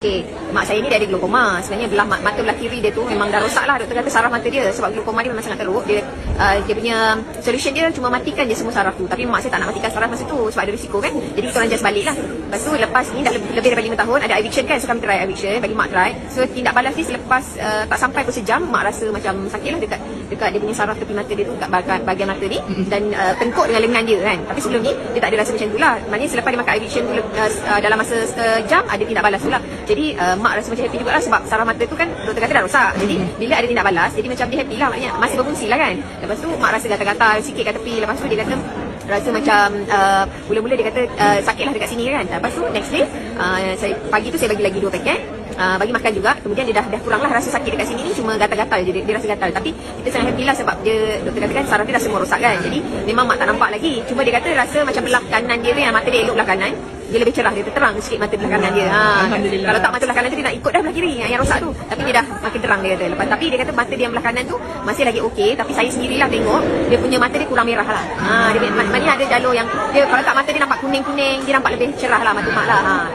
Okay. Mak saya ni dia ada glaukoma. Sebenarnya belah mata belah kiri dia tu memang dah rosak lah. Doktor kata saraf mata dia sebab glaukoma dia memang sangat teruk. Dia punya solution dia cuma matikan je semua saraf tu. Tapi mak saya tak nak matikan saraf masa tu sebab ada risiko kan. Jadi kita orang just balik lah. Lepas tu lepas ni dah lebih daripada 5 tahun ada eviction kan. So kami try eviction, bagi mak try. So tindak balas ni selepas tak sampai pun sejam mak rasa macam sakit lah dekat dia punya saraf tepi mata dia tu, kat bahagian mata ni dan tengkuk dengan lengan dia kan. Tapi sebelum ni dia tak ada rasa macam tu lah. Maknanya selepas dia makan eviction tu dalam masa sejam ada tindak balas tu lah. Jadi mak rasa macam happy jugalah sebab saraf mata tu kan doktor kata dah rosak. Jadi bila ada tindak balas, jadi macam dia happy lah, maknanya masih berfungsi lah kan. Lepas tu mak rasa gatal-gatal sikit kat tepi. Lepas tu dia kata rasa macam mula-mula dia kata sakit lah dekat sini kan. Lepas tu next day pagi tu saya bagi lagi 2 paket. Bagi makan juga. Kemudian dia dah kurang lah rasa sakit dekat sini ni, cuma gatal-gatal je dia rasa gatal. Tapi kita sangat happy lah sebab dia doktor kata kan saraf dia dah semua rosak kan. Jadi memang mak tak nampak lagi. Cuma dia kata rasa macam belah kanan dia tu yang mata dia elok belah kanan, dia lebih cerah, dia terang sikit mata belah kanan dia. Alhamdulillah. Kalau tak mata belah kanan tu dia nak ikut dah belah kiri yang rosak tu. Tapi dia dah makin terang dia kata. Lepas tapi dia kata mata dia yang belah kanan tu masih lagi okey, tapi saya sendirilah tengok dia punya mata dia kurang merah lah. Dia maknanya ada jalur yang dia kalau tak mata dia nampak kuning-kuning, dia nampak lebih cerah lah mata mak lah.